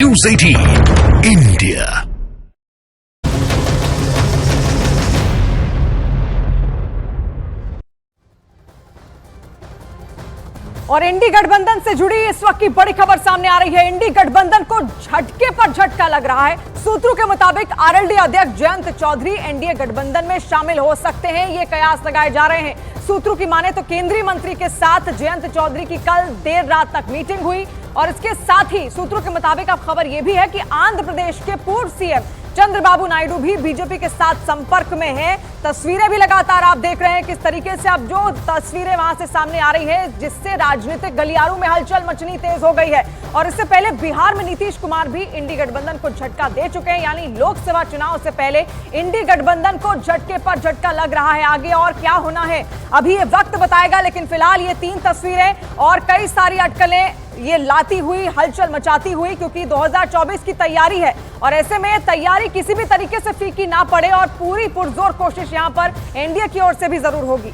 News 18 India। और इंडी गठबंधन से जुड़ी इस वक्त की बड़ी खबर सामने आ रही है। इंडी गठबंधन को झटके पर झटका लग रहा है। सूत्रों के मुताबिक आरएलडी अध्यक्ष जयंत चौधरी एनडीए गठबंधन में शामिल हो सकते हैं, ये कयास लगाए जा रहे हैं। सूत्रों की माने तो केंद्रीय मंत्री के साथ जयंत चौधरी की कल देर रात तक मीटिंग हुई और इसके साथ ही सूत्रों के मुताबिक अब खबर यह भी है कि आंध्र प्रदेश के पूर्व सीएम चंद्रबाबू नायडू भी बीजेपी के साथ संपर्क में हैं। तस्वीरें भी लगातार आप देख रहे हैं किस तरीके से अब जो तस्वीरें वहां से सामने आ रही है, जिससे राजनीतिक गलियारों में हलचल मचनी तेज हो गई है। और इससे पहले बिहार में नीतीश कुमार भी इंडी गठबंधन को झटका दे चुके हैं, यानी लोकसभा चुनाव से पहले इंडी गठबंधन को झटके पर झटका लग रहा है। आगे और क्या होना है अभी ये वक्त बताएगा, लेकिन फिलहाल ये तीन तस्वीरें और कई सारी अटकलें ये लाती हुई, हलचल मचाती हुई, क्योंकि 2024 की तैयारी है और ऐसे में तैयारी किसी भी तरीके से फीकी ना पड़े और पूरी पुरजोर कोशिश यहां पर एनडीए की ओर से भी जरूर होगी।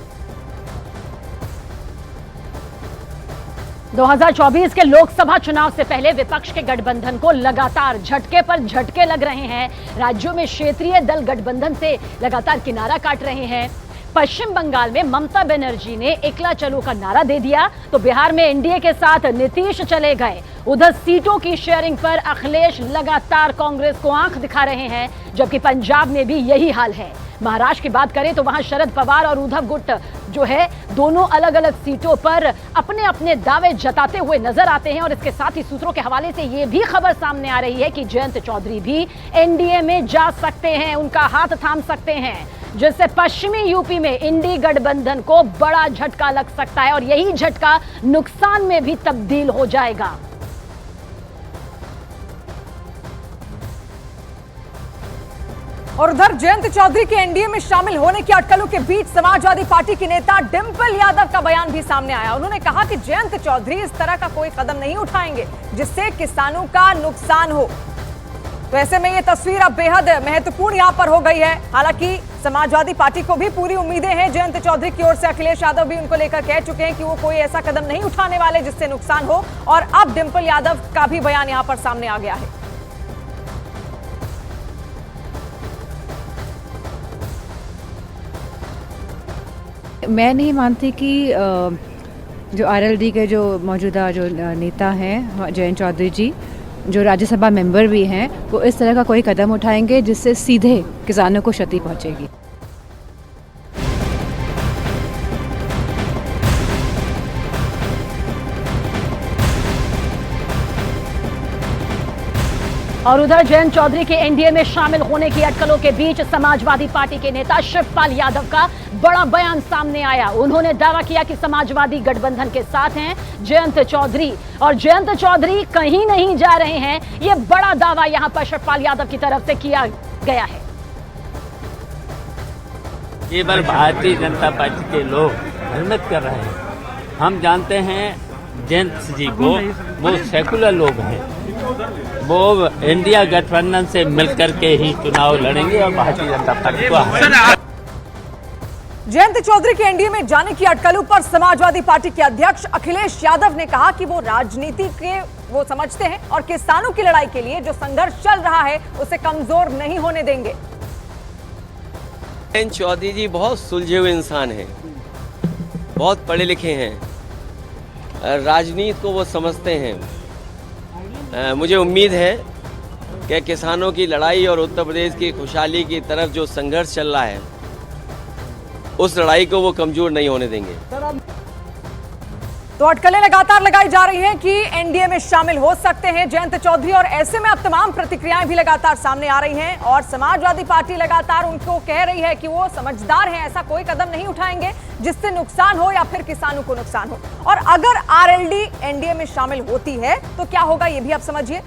2024 के लोकसभा चुनाव से पहले विपक्ष के गठबंधन को लगातार झटके पर झटके लग रहे हैं। राज्यों में क्षेत्रीय दल गठबंधन से लगातार किनारा काट रहे हैं। पश्चिम बंगाल में ममता बनर्जी ने एकला चलो का नारा दे दिया तो बिहार में एनडीए के साथ नीतीश चले गए। उधर सीटों की शेयरिंग पर अखिलेश लगातार कांग्रेस को आंख दिखा रहे हैं, जबकि पंजाब में भी यही हाल है। महाराष्ट्र की बात करें तो वहां शरद पवार और उद्धव गुट जो है दोनों अलग अलग सीटों पर अपने अपने दावे जताते हुए नजर आते हैं। और इसके साथ ही सूत्रों के हवाले से यह भी खबर सामने आ रही है कि जयंत चौधरी भी एनडीए में जा सकते हैं, उनका हाथ थाम सकते हैं, जिससे पश्चिमी यूपी में इंडी गठबंधन को बड़ा झटका लग सकता है और यही झटका नुकसान में भी तब्दील हो जाएगा। और उधर जयंत चौधरी के एनडीए में शामिल होने की अटकलों के बीच समाजवादी पार्टी की नेता डिंपल यादव का बयान भी सामने आया। उन्होंने कहा कि जयंत चौधरी इस तरह का कोई कदम नहीं उठाएंगे जिससे किसानों का नुकसान हो। तो ऐसे में ये तस्वीर अब बेहद महत्वपूर्ण यहां पर हो गई है। हालांकि समाजवादी पार्टी को भी पूरी उम्मीदें हैं जयंत चौधरी की ओर से। अखिलेश यादव भी उनको लेकर कह चुके हैं कि वो कोई ऐसा कदम नहीं उठाने वाले जिससे नुकसान हो। और अब डिंपल यादव का भी बयान यहां पर सामने आ गया है। मैं नहीं मानती कि जो आरएलडी के जो मौजूदा जो नेता हैं जयंत चौधरी जी, जो राज्यसभा मेंबर भी हैं, वो इस तरह का कोई कदम उठाएंगे जिससे सीधे किसानों को क्षति पहुंचेगी। और उधर जयंत चौधरी के एनडीए में शामिल होने की अटकलों के बीच समाजवादी पार्टी के नेता शिवपाल यादव का बड़ा बयान सामने आया। उन्होंने दावा किया कि समाजवादी गठबंधन के साथ हैं जयंत चौधरी और जयंत चौधरी कहीं नहीं जा रहे हैं। यह बड़ा दावा यहां पर शिवपाल यादव की तरफ से किया गया है। केवल भारतीय जनता पार्टी के लोग भ्रमित कर रहे हैं। हम जानते हैं जयंत जी को, वो सेकुलर लोग हैं, वो इंडिया गठबंधन से मिलकर के ही चुनाव लड़ेंगे और भारतीय जनता पार्टी को जयंत चौधरी के एनडीए में जाने की अटकलों पर समाजवादी पार्टी के अध्यक्ष अखिलेश यादव ने कहा कि वो राजनीति के वो समझते हैं और किसानों की लड़ाई के लिए जो संघर्ष चल रहा है उसे कमजोर नहीं होने देंगे। जयंत चौधरी जी बहुत सुलझे हुए इंसान हैं, बहुत पढ़े लिखे हैं, राजनीति को वो समझते हैं। मुझे उम्मीद है कि किसानों की लड़ाई और उत्तर प्रदेश की खुशहाली की तरफ जो संघर्ष चल रहा है, उस लड़ाई को वो कमजोर नहीं होने देंगे। तो अटकलें लगातार लगाई जा रही हैं कि एनडीए में शामिल हो सकते हैं जयंत चौधरी और ऐसे में अब तमाम प्रतिक्रियाएं भी लगातार सामने आ रही हैं और समाजवादी पार्टी लगातार उनको कह रही है कि वो समझदार हैं, ऐसा कोई कदम नहीं उठाएंगे जिससे नुकसान हो या फिर किसानों को नुकसान हो। और अगर आरएलडी एनडीए में शामिल होती है तो क्या होगा ये भी आप समझिए।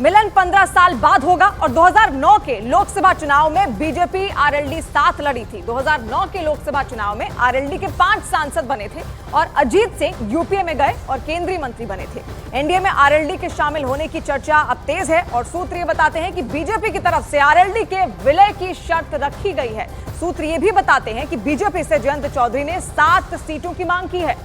मिलन 15 साल बाद होगा और 2009 के लोकसभा चुनाव में बीजेपी आरएलडी साथ लड़ी थी। 2009 के लोकसभा चुनाव में आरएलडी के 5 सांसद बने थे और अजीत सिंह यूपीए में गए और केंद्रीय मंत्री बने थे। एनडीए में आरएलडी के शामिल होने की चर्चा अब तेज है और सूत्र ये बताते हैं कि बीजेपी की तरफ से आरएलडी के विलय की शर्त रखी गई है। सूत्र ये भी बताते हैं कि बीजेपी से जयंत चौधरी ने 7 सीटों की मांग की है।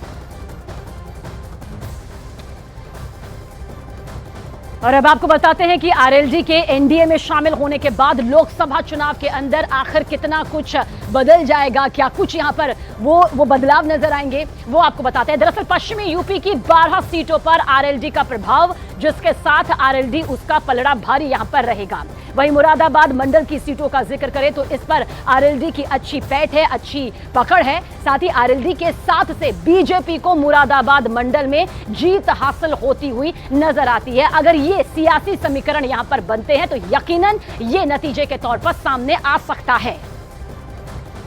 और अब आपको बताते हैं कि आरएलडी के एनडीए में शामिल होने के बाद लोकसभा चुनाव के अंदर आखिर कितना कुछ बदल जाएगा, क्या कुछ यहां पर वो बदलाव नजर आएंगे, वो आपको बताते हैं। दरअसल पश्चिमी यूपी की 12 सीटों पर आरएलडी का प्रभाव, जिसके साथ आरएलडी उसका पलड़ा भारी यहां पर रहेगा। वहीं मुरादाबाद मंडल की सीटों का जिक्र करें तो इस पर आरएलडी की अच्छी पैठ है, अच्छी पकड़ है। साथ ही आरएलडी के साथ से बीजेपी को मुरादाबाद मंडल में जीत हासिल होती हुई नजर आती है। अगर ये सियासी समीकरण यहां पर बनते हैं तो यकीनन ये नतीजे के तौर पर सामने आ सकता है।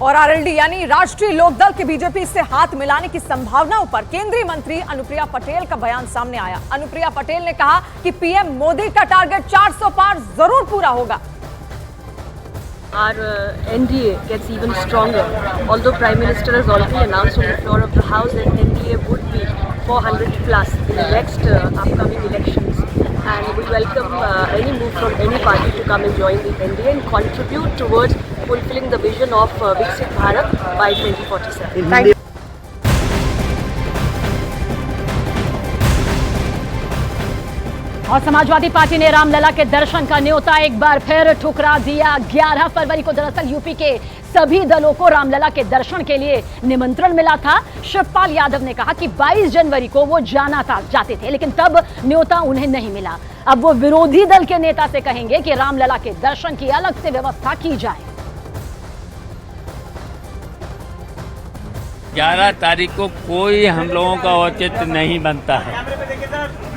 और आरएलडी यानी राष्ट्रीय लोकदल के बीजेपी से हाथ मिलाने की संभावनाओं पर केंद्रीय मंत्री अनुप्रिया पटेल का बयान सामने आया। अनुप्रिया पटेल ने कहा कि पीएम मोदी का टारगेट 400 पार जरूर पूरा होगा। Our NDA gets even stronger. Although Prime Minister has already announced on the floor of the House that NDA would be 400 plus in the next upcoming elections, and we welcome any move from any party to come and join the NDA and contribute towards fulfilling the vision of Viksit Bharat by 2047. Thank you. और Samajwadi party ने रामलला के दर्शन का न्योता एक बार फिर ठुकरा दिया। 11 फरवरी को दरअसल यूपी के सभी दलों को रामलला के दर्शन के लिए निमंत्रण मिला था। शिवपाल यादव ने कहा कि 22 जनवरी को वो जाते थे, लेकिन तब न्योता उन्हें नहीं मिला। अब वो विरोधी दल के नेता से कहेंगे कि रामलला के दर्शन की अलग से व्यवस्था की जाए। 11 तारीख को कोई हम लोगों का औचित्य नहीं बनता है।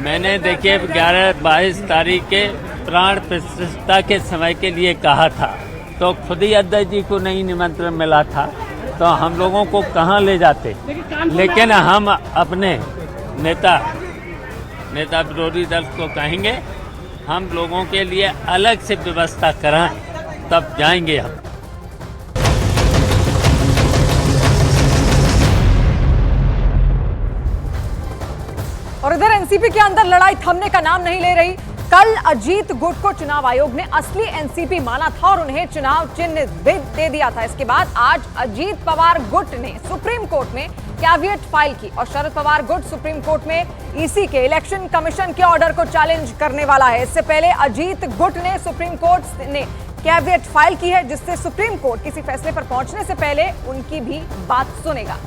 मैंने देखिए 11-22 तारीख के प्राण प्रतिष्ठा के समय के लिए कहा था, तो खुद ही अध्यक्ष जी को नहीं निमंत्रण मिला था, तो हम लोगों को कहाँ ले जाते। लेकिन हम अपने नेता विरोधी दल को कहेंगे हम लोगों के लिए अलग से व्यवस्था कराएं, तब जाएंगे हम। और इधर एनसीपी के अंदर लड़ाई थमने का नाम नहीं ले रही। कल अजीत गुट को चुनाव आयोग ने असली एनसीपी माना था और उन्हें चुनाव चिन्ह दे दिया था। इसके बाद आज अजीत पवार गुट ने सुप्रीम कोर्ट में कैविएट फाइल की और शरद पवार गुट सुप्रीम कोर्ट में ईसी के इलेक्शन कमीशन के ऑर्डर को चैलेंज करने वाला है। इससे पहले अजीत गुट ने सुप्रीम कोर्ट ने कैविएट फाइल की है, जिससे सुप्रीम कोर्ट किसी फैसले पर पहुंचने से पहले उनकी भी बात सुनेगा।